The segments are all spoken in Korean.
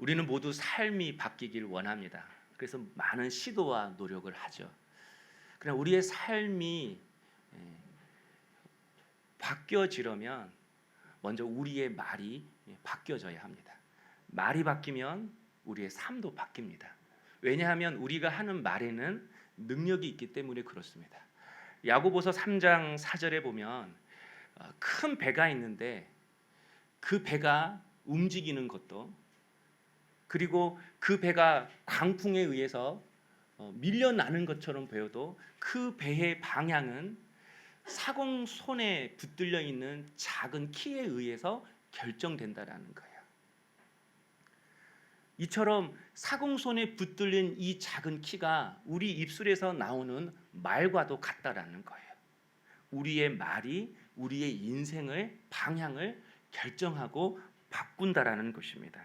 우리는 모두 삶이 바뀌길 원합니다. 그래서 많은 시도와 노력을 하죠. 그러나 우리의 삶이 바뀌어지려면 먼저 우리의 말이 바뀌어져야 합니다. 말이 바뀌면 우리의 삶도 바뀝니다. 왜냐하면 우리가 하는 말에는 능력이 있기 때문에 그렇습니다. 야고보서 3장 4절에 보면 큰 배가 있는데 그 배가 움직이는 것도, 그리고 그 배가 강풍에 의해서 밀려나는 것처럼 보여도 그 배의 방향은 사공손에 붙들려 있는 작은 키에 의해서 결정된다라는 거예요. 이처럼 사공손에 붙들린 이 작은 키가 우리 입술에서 나오는 말과도 같다라는 거예요. 우리의 말이 우리의 인생의 방향을 결정하고 바꾼다라는 것입니다.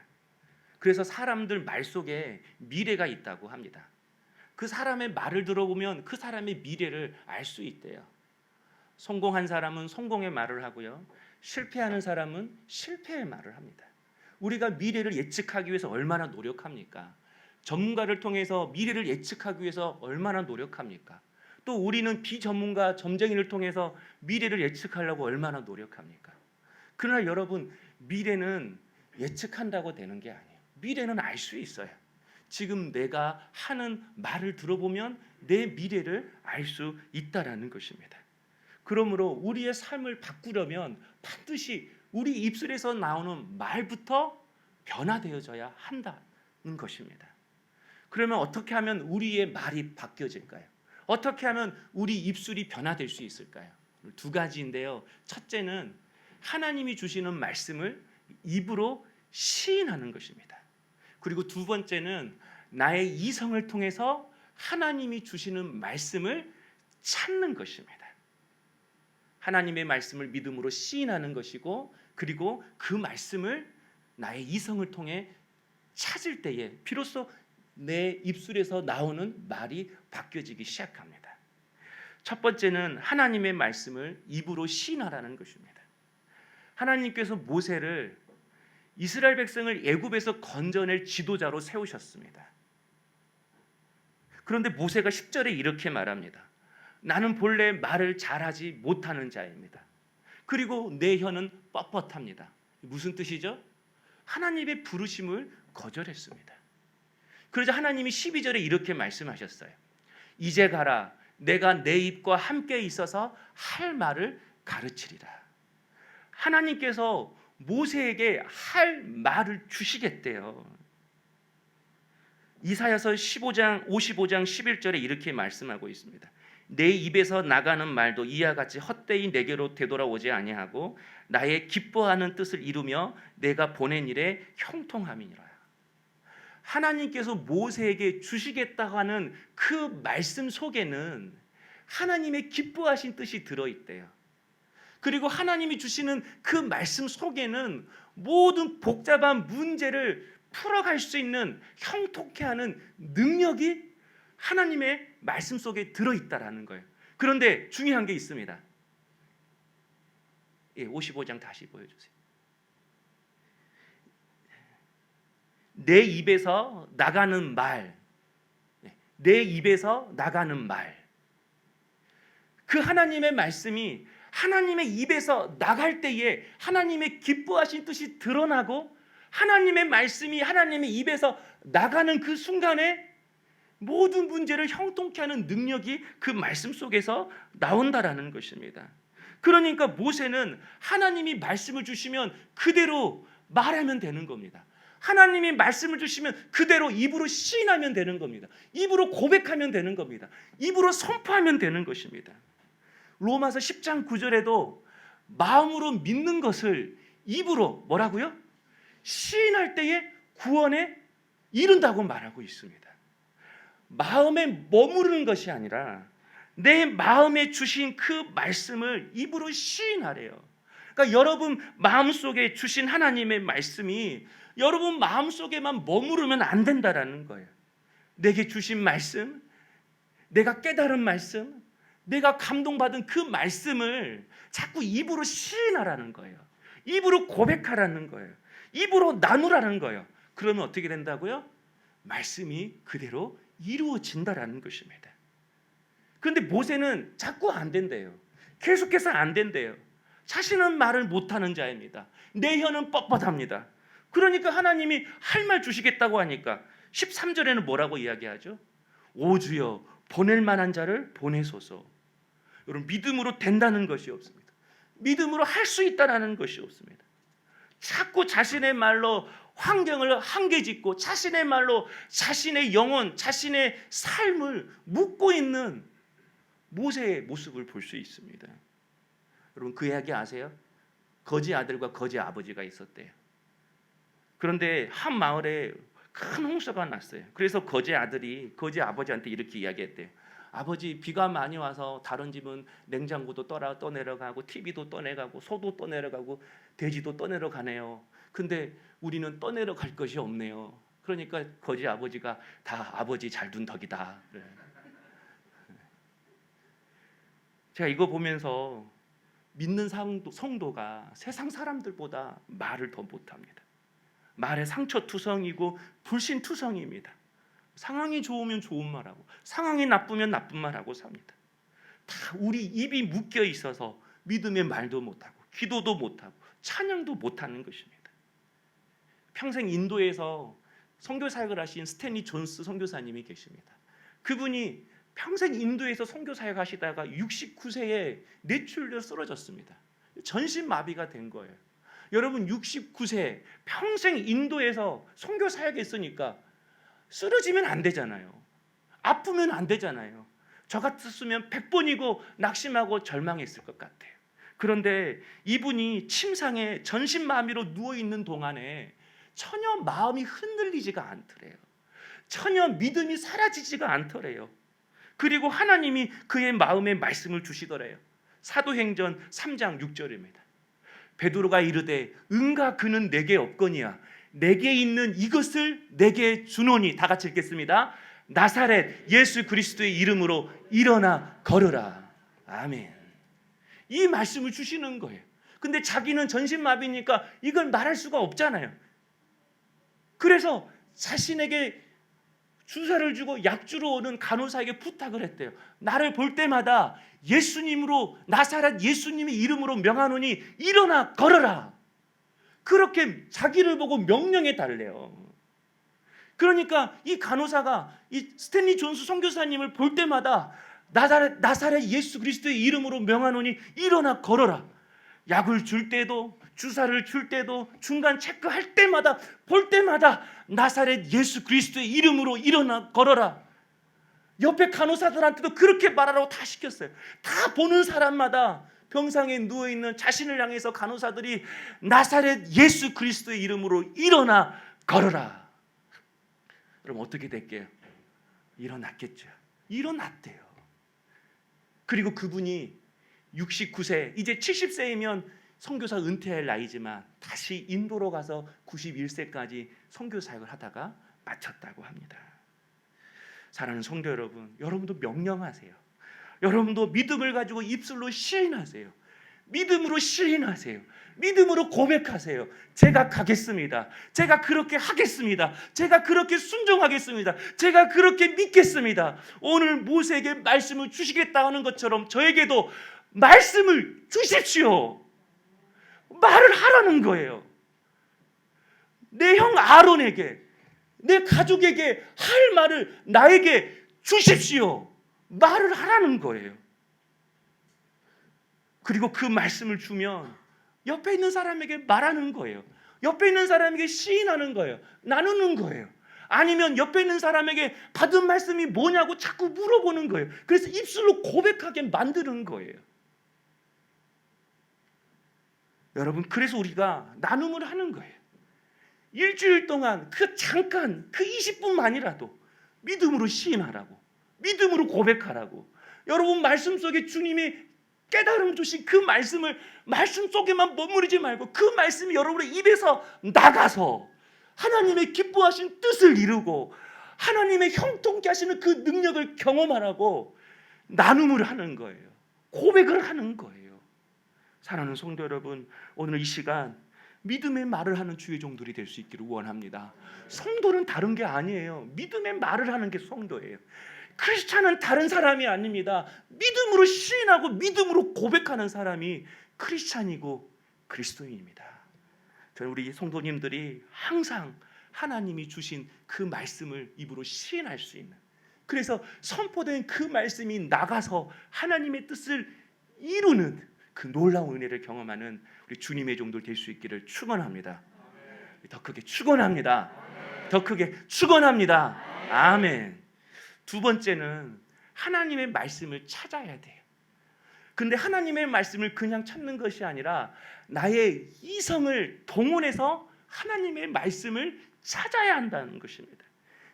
그래서 사람들 말 속에 미래가 있다고 합니다. 그 사람의 말을 들어보면 그 사람의 미래를 알 수 있대요. 성공한 사람은 성공의 말을 하고요, 실패하는 사람은 실패의 말을 합니다. 우리가 미래를 예측하기 위해서 얼마나 노력합니까? 전문가를 통해서 미래를 예측하기 위해서 얼마나 노력합니까? 또 우리는 비전문가 점쟁이를 통해서 미래를 예측하려고 얼마나 노력합니까? 그러나 여러분, 미래는 예측한다고 되는 게 아니에요. 미래는 알 수 있어요. 지금 내가 하는 말을 들어보면 내 미래를 알 수 있다라는 것입니다. 그러므로 우리의 삶을 바꾸려면 반드시 우리 입술에서 나오는 말부터 변화되어져야 한다는 것입니다. 그러면 어떻게 하면 우리의 말이 바뀌어질까요? 어떻게 하면 우리 입술이 변화될 수 있을까요? 두 가지인데요. 첫째는 하나님이 주시는 말씀을 입으로 시인하는 것입니다. 그리고 두 번째는 나의 이성을 통해서 하나님이 주시는 말씀을 찾는 것입니다. 하나님의 말씀을 믿음으로 시인하는 것이고, 그리고 그 말씀을 나의 이성을 통해 찾을 때에 비로소 내 입술에서 나오는 말이 바뀌어지기 시작합니다. 첫 번째는 하나님의 말씀을 입으로 시인하라는 것입니다. 하나님께서 모세를 이스라엘 백성을 애굽에서 건져낼 지도자로 세우셨습니다. 그런데 모세가 10절에 이렇게 말합니다. 나는 본래 말을 잘하지 못하는 자입니다. 그리고 내 혀는 뻣뻣합니다. 무슨 뜻이죠? 하나님의 부르심을 거절했습니다. 그러자 하나님이 12절에 이렇게 말씀하셨어요. 이제 가라. 내가 내 입과 함께 있어서 할 말을 가르치리라. 하나님께서 모세에게 할 말을 주시겠대요. 이사야서 55장 11절에 이렇게 말씀하고 있습니다. 내 입에서 나가는 말도 이와 같이 헛되이 내게로 되돌아오지 아니하고 나의 기뻐하는 뜻을 이루며 내가 보낸 일에 형통함이니라. 하나님께서 모세에게 주시겠다고 하는 그 말씀 속에는 하나님의 기뻐하신 뜻이 들어있대요. 그리고 하나님이 주시는 그 말씀 속에는 모든 복잡한 문제를 풀어갈 수 있는 형통케 하는 능력이 하나님의 말씀 속에 들어있다라는 거예요. 그런데 중요한 게 있습니다. 55장 다시 보여주세요. 내 입에서 나가는 말, 내 입에서 나가는 말, 그 하나님의 말씀이 하나님의 입에서 나갈 때에 하나님의 기뻐하신 뜻이 드러나고, 하나님의 말씀이 하나님의 입에서 나가는 그 순간에 모든 문제를 형통케 하는 능력이 그 말씀 속에서 나온다라는 것입니다. 그러니까 모세는 하나님이 말씀을 주시면 그대로 말하면 되는 겁니다. 하나님이 말씀을 주시면 그대로 입으로 시인하면 되는 겁니다. 입으로 고백하면 되는 겁니다. 입으로 선포하면 되는 것입니다. 로마서 10장 9절에도 마음으로 믿는 것을 입으로 뭐라고요? 시인할 때에 구원에 이른다고 말하고 있습니다. 마음에 머무르는 것이 아니라 내 마음에 주신 그 말씀을 입으로 시인하래요. 그러니까 여러분 마음속에 주신 하나님의 말씀이 여러분 마음속에만 머무르면 안 된다라는 거예요. 내게 주신 말씀, 내가 깨달은 말씀, 내가 감동받은 그 말씀을 자꾸 입으로 시인하라는 거예요. 입으로 고백하라는 거예요. 입으로 나누라는 거예요. 그러면 어떻게 된다고요? 말씀이 그대로 이루어진다라는 것입니다. 그런데 모세는 자꾸 안 된대요. 계속해서 안 된대요. 자신은 말을 못하는 자입니다. 내 혀는 뻣뻣합니다. 그러니까 하나님이 할 말 주시겠다고 하니까 13절에는 뭐라고 이야기하죠? 오 주여 보낼 만한 자를 보내소서. 여러분, 믿음으로 된다는 것이 없습니다. 믿음으로 할 수 있다라는 것이 없습니다. 자꾸 자신의 말로 환경을 한계짓고 자신의 말로 자신의 영혼, 자신의 삶을 묻고 있는 모세의 모습을 볼 수 있습니다. 여러분, 그 이야기 아세요? 거지 아들과 거지 아버지가 있었대요. 그런데 한 마을에 큰 홍수가 났어요. 그래서 거지 아들이 거지 아버지한테 이렇게 이야기했대요. 아버지, 비가 많이 와서 다른 집은 냉장고도 떠내려가고 TV도 떠내가고 소도 떠내려가고 돼지도 떠내려가네요. 근데 우리는 떠내려갈 것이 없네요. 그러니까 거지 아버지가 다 아버지 잘 둔 덕이다. 제가 이거 보면서 믿는 성도가 세상 사람들보다 말을 더 못합니다. 말에 상처투성이고 불신투성입니다. 상황이 좋으면 좋은 말하고 상황이 나쁘면 나쁜 말하고 삽니다. 다 우리 입이 묶여 있어서 믿음의 말도 못하고 기도도 못하고 찬양도 못하는 것입니다. 평생 인도에서 선교 사역을 하신 스탠리 존스 선교사님이 계십니다. 그분이 평생 인도에서 선교 사역 하시다가 69세에 뇌출되어 쓰러졌습니다. 전신마비가 된 거예요. 여러분, 69세 평생 인도에서 선교 사역했으니까 쓰러지면 안 되잖아요. 아프면 안 되잖아요. 저 같았으면 100번이고 낙심하고 절망했을 것 같아요. 그런데 이분이 침상에 전신마비로 누워있는 동안에 전혀 마음이 흔들리지가 않더래요. 전혀 믿음이 사라지지가 않더래요. 그리고 하나님이 그의 마음에 말씀을 주시더래요. 사도행전 3장 6절입니다. 베드로가 이르되 은가 그는 내게 없거니와 내게 있는 이것을 내게 주노니. 다 같이 읽겠습니다. 나사렛 예수 그리스도의 이름으로 일어나 걸으라. 아멘. 이 말씀을 주시는 거예요. 근데 자기는 전신마비니까 이걸 말할 수가 없잖아요. 그래서 자신에게 주사를 주고 약주로 오는 간호사에게 부탁을 했대요. 나를 볼 때마다 예수님으로, 나사렛 예수님의 이름으로 명하노니 일어나 걸어라. 그렇게 자기를 보고 명령해 달래요. 그러니까 이 간호사가 이 스탠리 존스 선교사님을 볼 때마다 나사렛 예수 그리스도의 이름으로 명하노니 일어나 걸어라. 약을 줄 때도, 주사를 줄 때도, 중간 체크할 때마다, 볼 때마다 나사렛 예수 그리스도의 이름으로 일어나 걸어라. 옆에 간호사들한테도 그렇게 말하라고 다 시켰어요. 다 보는 사람마다 병상에 누워있는 자신을 향해서 간호사들이 나사렛 예수 그리스도의 이름으로 일어나 걸어라. 그럼 어떻게 될게요? 일어났겠죠. 일어났대요. 그리고 그분이 69세, 이제 70세이면 선교사 은퇴할 나이지만 다시 인도로 가서 91세까지 선교 사역을 하다가 마쳤다고 합니다. 사랑하는 성도 여러분, 여러분도 명령하세요. 여러분도 믿음을 가지고 입술로 시인하세요. 믿음으로 시인하세요. 믿음으로 고백하세요. 제가 가겠습니다. 제가 그렇게 하겠습니다. 제가 그렇게 순종하겠습니다. 제가 그렇게 믿겠습니다. 오늘 모세에게 말씀을 주시겠다 하는 것처럼 저에게도 말씀을 주십시오. 말을 하라는 거예요. 내 형 아론에게, 내 가족에게 할 말을 나에게 주십시오. 말을 하라는 거예요. 그리고 그 말씀을 주면 옆에 있는 사람에게 말하는 거예요. 옆에 있는 사람에게 시인하는 거예요. 나누는 거예요. 아니면 옆에 있는 사람에게 받은 말씀이 뭐냐고 자꾸 물어보는 거예요. 그래서 입술로 고백하게 만드는 거예요. 여러분, 그래서 우리가 나눔을 하는 거예요. 일주일 동안 그 잠깐, 그 20분만이라도 믿음으로 시인하라고, 믿음으로 고백하라고. 여러분, 말씀 속에 주님이 깨달음 주신 그 말씀을 말씀 속에만 머무르지 말고 그 말씀이 여러분의 입에서 나가서 하나님의 기뻐하신 뜻을 이루고 하나님의 형통케 하시는 그 능력을 경험하라고 나눔을 하는 거예요. 고백을 하는 거예요. 사랑하는 성도 여러분, 오늘 이 시간 믿음의 말을 하는 주의 종들이 될 수 있기를 원합니다. 성도는 다른 게 아니에요. 믿음의 말을 하는 게 성도예요. 크리스찬은 다른 사람이 아닙니다. 믿음으로 시인하고 믿음으로 고백하는 사람이 크리스찬이고 그리스도인입니다. 저는 우리 성도님들이 항상 하나님이 주신 그 말씀을 입으로 시인할 수 있는, 그래서 선포된 그 말씀이 나가서 하나님의 뜻을 이루는 그 놀라운 은혜를 경험하는 우리 주님의 종들 될 수 있기를 축원합니다. 더 크게 축원합니다. 더 크게 축원합니다. 아멘. 두 번째는 하나님의 말씀을 찾아야 돼요. 근데 하나님의 말씀을 그냥 찾는 것이 아니라 나의 이성을 동원해서 하나님의 말씀을 찾아야 한다는 것입니다.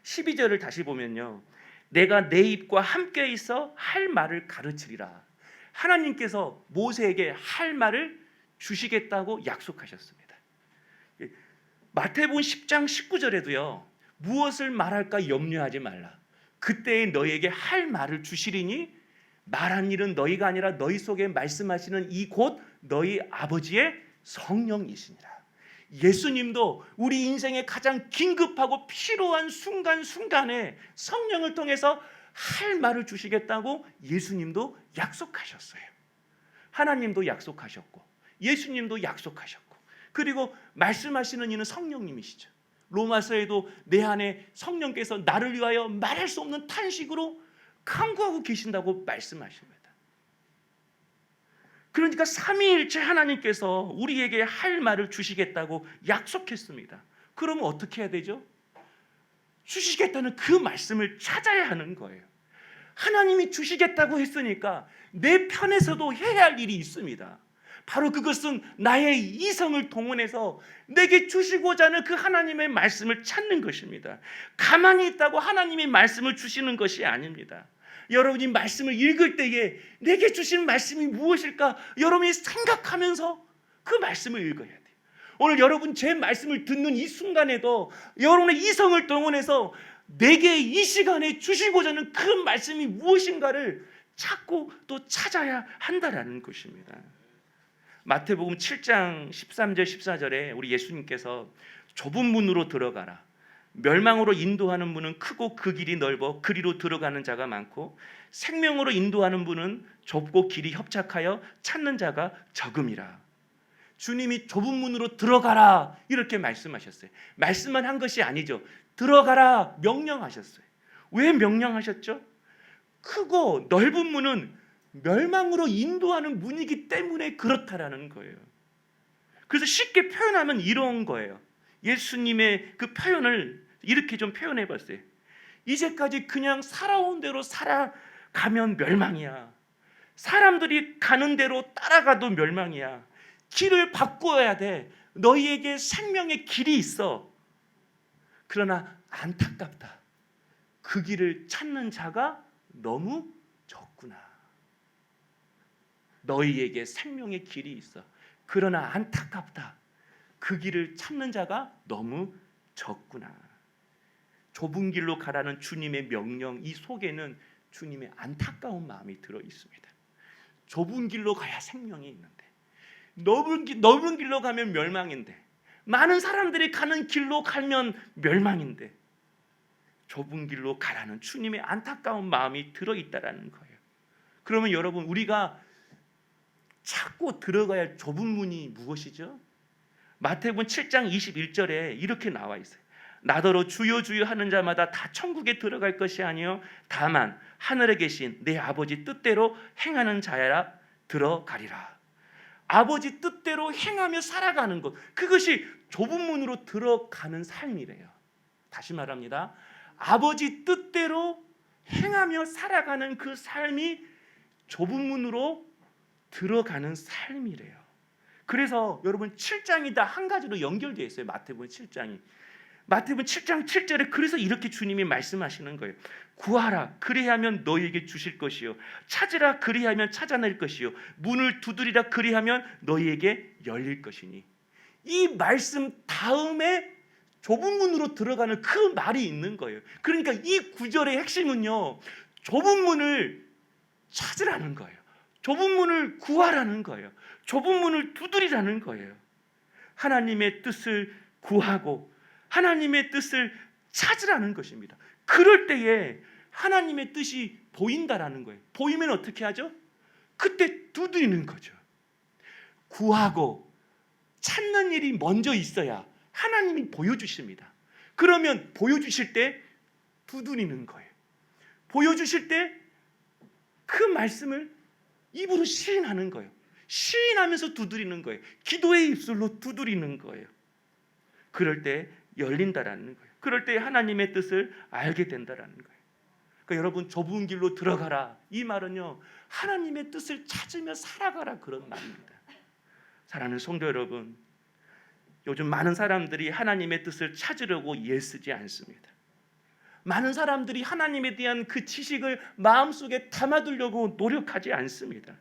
12절을 다시 보면요, 내가 내 입과 함께 있어 할 말을 가르치리라. 하나님께서 모세에게 할 말을 주시겠다고 약속하셨습니다. 마태복음 10장 19절에도요, 무엇을 말할까 염려하지 말라. 그때에 너희에게 할 말을 주시리니 말한 일은 너희가 아니라 너희 속에 말씀하시는 이 곧 너희 아버지의 성령이시니라. 예수님도 우리 인생의 가장 긴급하고 필요한 순간순간에 성령을 통해서 할 말을 주시겠다고 예수님도 약속하셨어요. 하나님도 약속하셨고 예수님도 약속하셨고, 그리고 말씀하시는 이는 성령님이시죠. 로마서에도 내 안에 성령께서 나를 위하여 말할 수 없는 탄식으로 간구하고 계신다고 말씀하십니다. 그러니까 삼위일체 하나님께서 우리에게 할 말을 주시겠다고 약속했습니다. 그러면 어떻게 해야 되죠? 주시겠다는 그 말씀을 찾아야 하는 거예요. 하나님이 주시겠다고 했으니까 내 편에서도 해야 할 일이 있습니다. 바로 그것은 나의 이성을 동원해서 내게 주시고자 하는 그 하나님의 말씀을 찾는 것입니다. 가만히 있다고 하나님의 말씀을 주시는 것이 아닙니다. 여러분이 말씀을 읽을 때에 내게 주신 말씀이 무엇일까 여러분이 생각하면서 그 말씀을 읽어야 돼요. 오늘 여러분 제 말씀을 듣는 이 순간에도 여러분의 이성을 동원해서 내게 이 시간에 주시고자 하는 그 말씀이 무엇인가를 찾고 또 찾아야 한다라는 것입니다. 마태복음 7장 13절 14절에 우리 예수님께서 좁은 문으로 들어가라. 멸망으로 인도하는 문은 크고 그 길이 넓어 그리로 들어가는 자가 많고 생명으로 인도하는 문은 좁고 길이 협착하여 찾는 자가 적음이라. 주님이 좁은 문으로 들어가라 이렇게 말씀하셨어요. 말씀만 한 것이 아니죠. 들어가라 명령하셨어요. 왜 명령하셨죠? 크고 넓은 문은 멸망으로 인도하는 문이기 때문에 그렇다라는 거예요. 그래서 쉽게 표현하면 이런 거예요. 예수님의 그 표현을 이렇게 좀 표현해 봤어요. 이제까지 그냥 살아온 대로 살아가면 멸망이야. 사람들이 가는 대로 따라가도 멸망이야. 길을 바꿔야 돼. 너희에게 생명의 길이 있어. 그러나 안타깝다. 그 길을 찾는 자가 너무 적구나. 너희에게 생명의 길이 있어. 그러나 안타깝다. 그 길을 찾는 자가 너무 적구나. 좁은 길로 가라는 주님의 명령, 이 속에는 주님의 안타까운 마음이 들어 있습니다. 좁은 길로 가야 생명이 있는데 넓은 길로 가면 멸망인데, 많은 사람들이 가는 길로 가면 멸망인데 좁은 길로 가라는 주님의 안타까운 마음이 들어 있다라는 거예요. 그러면 여러분, 우리가 찾고 들어가야 할 좁은 문이 무엇이죠? 마태복음 7장 21절에 이렇게 나와 있어요. 나더러 주여 주여 하는 자마다 다 천국에 들어갈 것이 아니요 다만 하늘에 계신 내 아버지 뜻대로 행하는 자야라 들어가리라. 아버지 뜻대로 행하며 살아가는 것, 그것이 좁은 문으로 들어가는 삶이래요. 다시 말합니다. 아버지 뜻대로 행하며 살아가는 그 삶이 좁은 문으로 들어가는 삶이래요. 그래서 여러분 7장이 다 한 가지로 연결되어 있어요. 마태복음 7장이. 마태복음 7장 7절에 그래서 이렇게 주님이 말씀하시는 거예요. 구하라 그리하면 너희에게 주실 것이요 찾으라 그리하면 찾아낼 것이요 문을 두드리라 그리하면 너희에게 열릴 것이니. 이 말씀 다음에 좁은 문으로 들어가는 그 말이 있는 거예요. 그러니까 이 구절의 핵심은요, 좁은 문을 찾으라는 거예요. 좁은 문을 구하라는 거예요. 좁은 문을 두드리라는 거예요. 하나님의 뜻을 구하고 하나님의 뜻을 찾으라는 것입니다. 그럴 때에 하나님의 뜻이 보인다라는 거예요. 보이면 어떻게 하죠? 그때 두드리는 거죠. 구하고 찾는 일이 먼저 있어야 하나님이 보여주십니다. 그러면 보여주실 때 두드리는 거예요. 보여주실 때 그 말씀을 입으로 시인하는 거예요. 시인하면서 두드리는 거예요. 기도의 입술로 두드리는 거예요. 그럴 때 열린다라는 거예요. 그럴 때 하나님의 뜻을 알게 된다라는 거예요. 그러니까 여러분, 좁은 길로 들어가라, 이 말은요, 하나님의 뜻을 찾으며 살아가라, 그런 말입니다. 사랑하는 성도 여러분, 요즘 많은 사람들이 하나님의 뜻을 찾으려고 애쓰지 않습니다. 많은 사람들이 하나님에 대한 그 지식을 마음속에 담아두려고 노력하지 않습니다.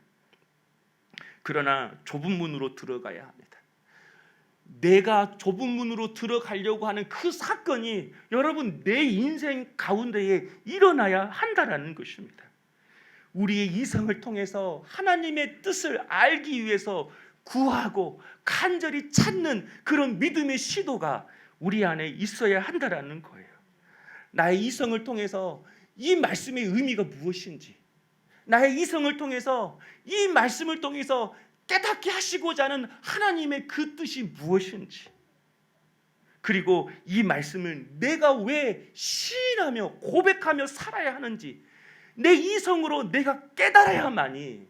그러나 좁은 문으로 들어가야 합니다. 내가 좁은 문으로 들어가려고 하는 그 사건이 여러분 내 인생 가운데에 일어나야 한다라는 것입니다. 우리의 이성을 통해서 하나님의 뜻을 알기 위해서 구하고 간절히 찾는 그런 믿음의 시도가 우리 안에 있어야 한다라는 거예요. 나의 이성을 통해서 이 말씀의 의미가 무엇인지, 나의 이성을 통해서 이 말씀을 통해서 깨닫게 하시고자 하는 하나님의 그 뜻이 무엇인지, 그리고 이 말씀을 내가 왜 시인하며 고백하며 살아야 하는지 내 이성으로 내가 깨달아야만이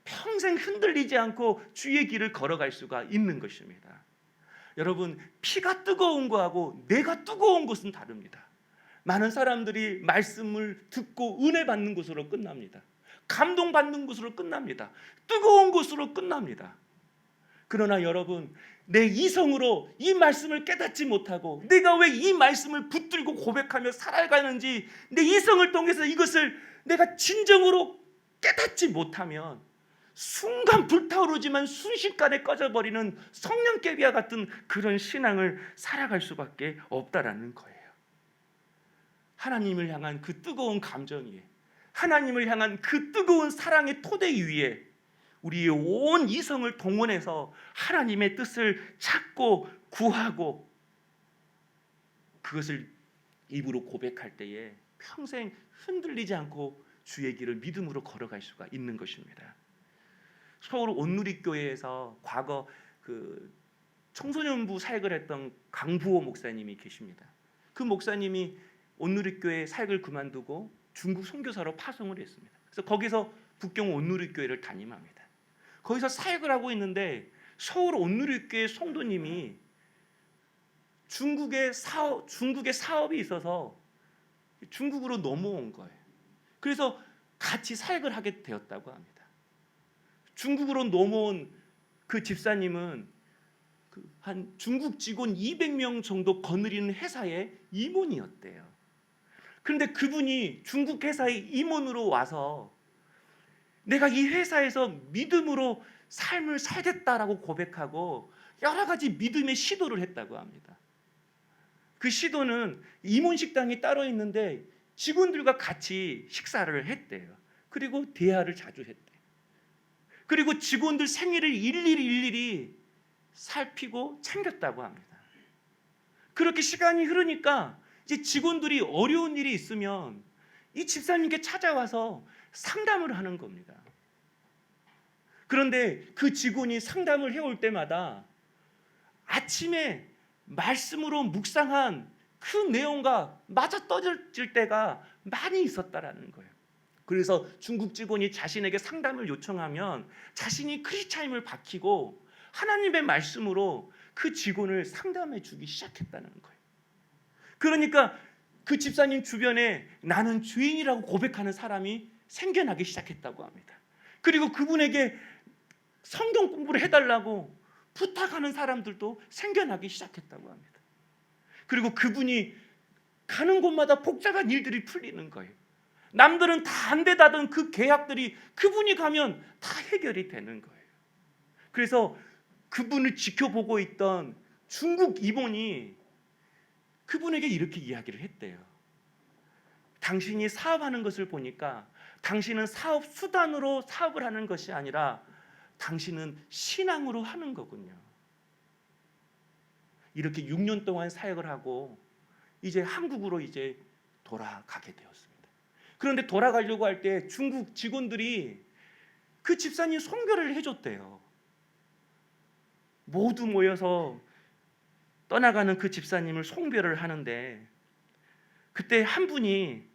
평생 흔들리지 않고 주의 길을 걸어갈 수가 있는 것입니다. 여러분, 피가 뜨거운 거하고 내가 뜨거운 것은 다릅니다. 많은 사람들이 말씀을 듣고 은혜 받는 것으로 끝납니다. 감동받는 것으로 끝납니다. 뜨거운 것으로 끝납니다. 그러나 여러분, 내 이성으로 이 말씀을 깨닫지 못하고 내가 왜 이 말씀을 붙들고 고백하며 살아가는지 내 이성을 통해서 이것을 내가 진정으로 깨닫지 못하면 순간 불타오르지만 순식간에 꺼져버리는 성냥개비와 같은 그런 신앙을 살아갈 수밖에 없다라는 거예요. 하나님을 향한 그 뜨거운 감정이, 하나님을 향한 그 뜨거운 사랑의 토대 위에 우리의 온 이성을 동원해서 하나님의 뜻을 찾고 구하고 그것을 입으로 고백할 때에 평생 흔들리지 않고 주의 길을 믿음으로 걸어갈 수가 있는 것입니다. 서울 온누리교회에서 과거 그 청소년부 사역을 했던 강부호 목사님이 계십니다. 그 목사님이 온누리교회 사역을 그만두고 중국 선교사로 파송을 했습니다. 그래서 거기서 북경 온누리교회를 담임합니다. 거기서 사역을 하고 있는데 서울 온누리교회 성도님이 중국의 사업이 있어서 중국으로 넘어온 거예요. 그래서 같이 사역을 하게 되었다고 합니다. 중국으로 넘어온 그 집사님은 한 중국 직원 200명 정도 거느리는 회사의 임원이었대요. 그런데 그분이 중국 회사의 임원으로 와서 내가 이 회사에서 믿음으로 삶을 살겠다라고 고백하고 여러 가지 믿음의 시도를 했다고 합니다. 그 시도는 임원 식당이 따로 있는데 직원들과 같이 식사를 했대요. 그리고 대화를 자주 했대요. 그리고 직원들 생일을 일일이 살피고 챙겼다고 합니다. 그렇게 시간이 흐르니까 이제 직원들이 어려운 일이 있으면 이 집사님께 찾아와서 상담을 하는 겁니다. 그런데 그 직원이 상담을 해올 때마다 아침에 말씀으로 묵상한 그 내용과 맞아떨어질 때가 많이 있었다라는 거예요. 그래서 중국 직원이 자신에게 상담을 요청하면 자신이 크리스찬임을 밝히고 하나님의 말씀으로 그 직원을 상담해 주기 시작했다는 거예요. 그러니까 그 집사님 주변에 나는 죄인이라고 고백하는 사람이 생겨나기 시작했다고 합니다. 그리고 그분에게 성경 공부를 해달라고 부탁하는 사람들도 생겨나기 시작했다고 합니다. 그리고 그분이 가는 곳마다 복잡한 일들이 풀리는 거예요. 남들은 다 안 되다던 그 계약들이 그분이 가면 다 해결이 되는 거예요. 그래서 그분을 지켜보고 있던 중국 임원이 그분에게 이렇게 이야기를 했대요. 당신이 사업하는 것을 보니까 당신은 사업 수단으로 사업을 하는 것이 아니라 당신은 신앙으로 하는 거군요. 이렇게 6년 동안 사역을 하고 이제 한국으로 이제 돌아가게 되었습니다. 그런데 돌아가려고 할 때 중국 직원들이 그 집사님 송별을 해줬대요. 모두 모여서 떠나가는 그 집사님을 송별을 하는데, 그때 한 분이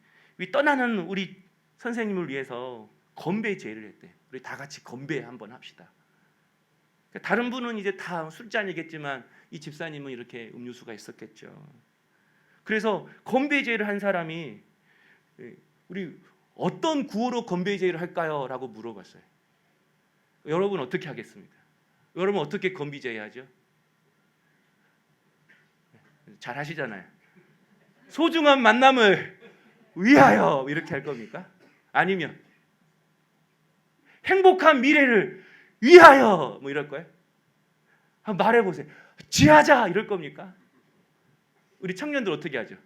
떠나는 우리 선생님을 위해서 건배 제의를 했대요. 우리 다 같이 건배 한번 합시다. 다른 분은 이제 다 술잔이겠지만 이 집사님은 이렇게 음료수가 있었겠죠. 그래서 건배 제의를 한 사람이 우리 어떤 구호로 건배 제의를 할까요? 라고 물어봤어요. 여러분 어떻게 하겠습니까? 여러분 어떻게 건배 제의하죠? 잘 하시잖아요. 소중한 만남을 위하여 이렇게 할 겁니까? 아니면 행복한 미래를 위하여 뭐 이럴 거예요? 한번 말해보세요. 지하자 이럴 겁니까? 우리 청년들 어떻게 하죠?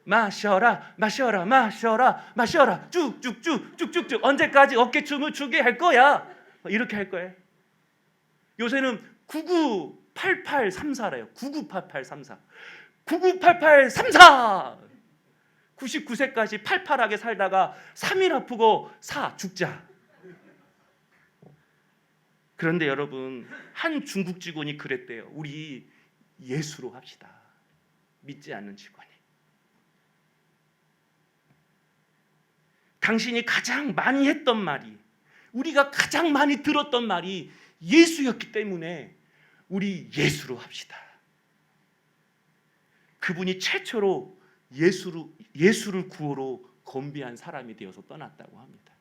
마셔라 마셔라 마셔라 마셔라 쭉쭉쭉 쭉쭉쭉 언제까지 어깨춤을 추게 할 거야? 이렇게 할 거예요. 요새는 998834래요. 998834 998834 99세까지 팔팔하게 살다가 3일 아프고 죽자. 그런데 여러분, 한 중국 직원이 그랬대요. 우리 예수로 합시다. 믿지 않는 직원이. 당신이 가장 많이 했던 말이, 우리가 가장 많이 들었던 말이 예수였기 때문에 우리 예수로 합시다. 그분이 최초로 예수를 구호로 건배한 사람이 되어서 떠났다고 합니다.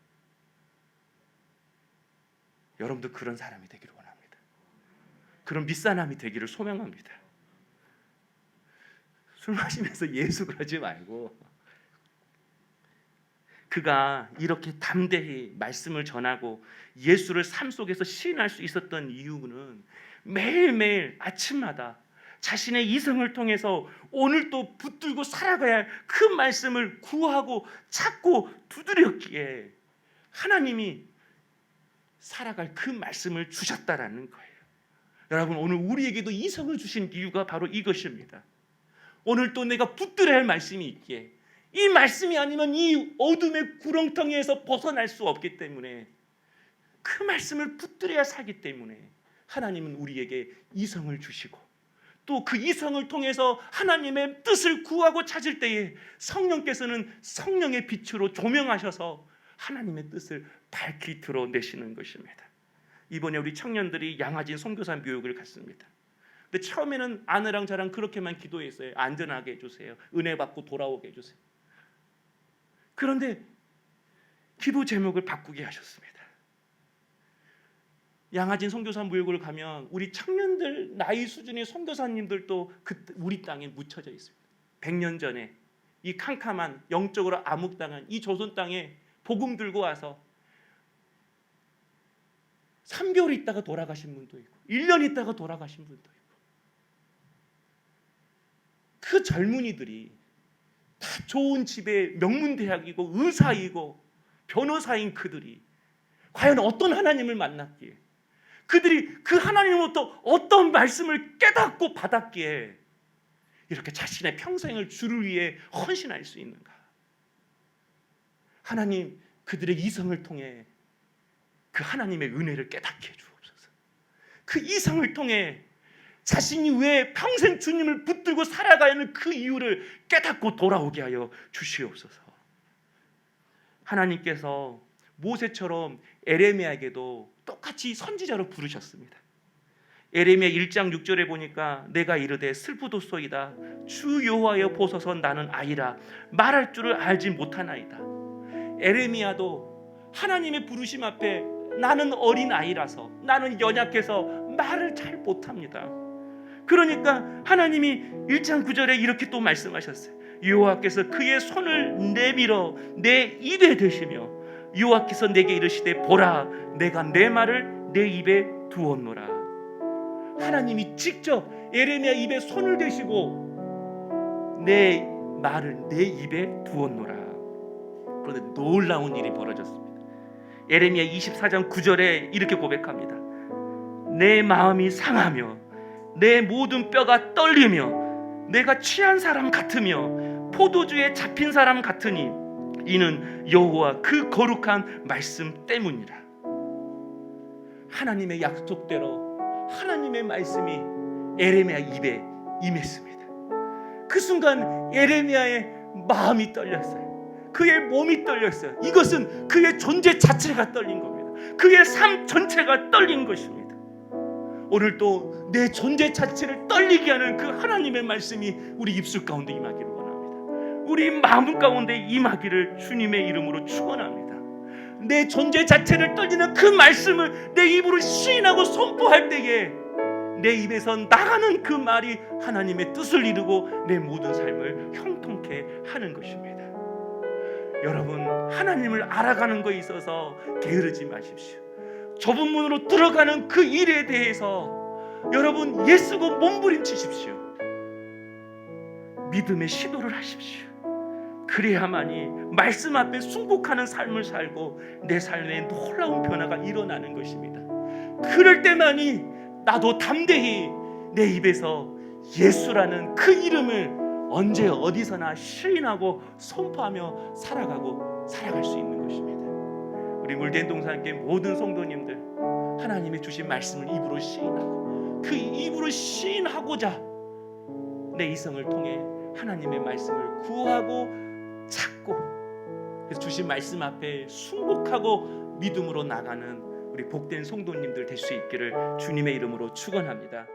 여러분도 그런 사람이 되기를 원합니다. 그런 밑사람이 되기를 소명합니다. 술 마시면서 예수 그러지 말고, 그가 이렇게 담대히 말씀을 전하고 예수를 삶 속에서 시인할 수 있었던 이유는 매일매일 아침마다 자신의 이성을 통해서 오늘 또 붙들고 살아가야 할 그 말씀을 구하고 찾고 두드렸기에 하나님이 살아갈 그 말씀을 주셨다라는 거예요. 여러분, 오늘 우리에게도 이성을 주신 이유가 바로 이것입니다. 오늘 또 내가 붙들어야 할 말씀이 있기에, 이 말씀이 아니면 이 어둠의 구렁텅이에서 벗어날 수 없기 때문에, 그 말씀을 붙들어야 살기 때문에 하나님은 우리에게 이성을 주시고, 또 그 이성을 통해서 하나님의 뜻을 구하고 찾을 때에 성령께서는 성령의 빛으로 조명하셔서 하나님의 뜻을 밝히 드러내시는 것입니다. 이번에 우리 청년들이 양화진 선교사 묘역을 갔습니다. 근데 처음에는 아내랑 저랑 그렇게만 기도했어요. 안전하게 해주세요. 은혜 받고 돌아오게 해주세요. 그런데 기도 제목을 바꾸게 하셨습니다. 양화진 선교사 묘역을 가면 우리 청년들 나이 수준의 선교사님들도 우리 땅에 묻혀져 있습니다. 100년 전에 이 캄캄한 영적으로 암흑당한 이 조선 땅에 복음 들고 와서 3개월 있다가 돌아가신 분도 있고 1년 있다가 돌아가신 분도 있고, 그 젊은이들이 다 좋은 집에 명문대학이고 의사이고 변호사인 그들이 과연 어떤 하나님을 만났기에, 그들이 그 하나님으로부터 어떤 말씀을 깨닫고 받았기에 이렇게 자신의 평생을 주를 위해 헌신할 수 있는가? 하나님, 그들의 이성을 통해 그 하나님의 은혜를 깨닫게 해주옵소서. 그 이성을 통해 자신이 왜 평생 주님을 붙들고 살아가야 하는 그 이유를 깨닫고 돌아오게 하여 주시옵소서. 하나님께서 모세처럼 에레미야에게도 똑같이 선지자로 부르셨습니다. 에레미야 1장 6절에 보니까 내가 이르되 슬프도소이다 주 여호와여 보소서 나는 아이라 말할 줄을 알지 못하나이다. 에레미야도 하나님의 부르심 앞에 나는 어린 아이라서, 나는 연약해서 말을 잘 못합니다. 그러니까 하나님이 1장 9절에 이렇게 또 말씀하셨어요. 여호와께서 그의 손을 내밀어 내 입에 대시며 여호와께서 내게 이르시되 보라 내가 내 말을 내 입에 두었노라. 하나님이 직접 에레미야 입에 손을 대시고 내 말을 내 입에 두었노라. 그런데 놀라운 일이 벌어졌습니다. 에레미야 24장 9절에 이렇게 고백합니다. 내 마음이 상하며 내 모든 뼈가 떨리며 내가 취한 사람 같으며 포도주에 잡힌 사람 같으니 이는 여호와 그 거룩한 말씀 때문이라. 하나님의 약속대로 하나님의 말씀이 에레미야 입에 임했습니다. 그 순간 에레미야의 마음이 떨렸어요. 그의 몸이 떨렸어요. 이것은 그의 존재 자체가 떨린 겁니다. 그의 삶 전체가 떨린 것입니다. 오늘도 내 존재 자체를 떨리게 하는 그 하나님의 말씀이 우리 입술 가운데 임하기를 원합니다. 우리 마음 가운데 임하기를 주님의 이름으로 축원합니다. 내 존재 자체를 떨리는 그 말씀을 내 입으로 시인하고 선포할 때에 내 입에서 나가는 그 말이 하나님의 뜻을 이루고 내 모든 삶을 형통케 하는 것입니다. 여러분, 하나님을 알아가는 것에 있어서 게으르지 마십시오. 좁은 문으로 들어가는 그 일에 대해서 여러분 예수고 몸부림치십시오. 믿음의 시도를 하십시오. 그래야만이 말씀 앞에 순복하는 삶을 살고 내 삶에 놀라운 변화가 일어나는 것입니다. 그럴 때만이 나도 담대히 내 입에서 예수라는 그 이름을 언제 어디서나 시인하고 선포하며 살아갈 수 있는 것입니다. 우리 물된 동산교회 모든 성도님들, 하나님의 주신 말씀을 입으로 시인하고 그 입으로 시인하고자 내 이성을 통해 하나님의 말씀을 구하고 찾고 그래서 주신 말씀 앞에 순복하고 믿음으로 나가는 우리 복된 성도님들 될 수 있기를 주님의 이름으로 축원합니다.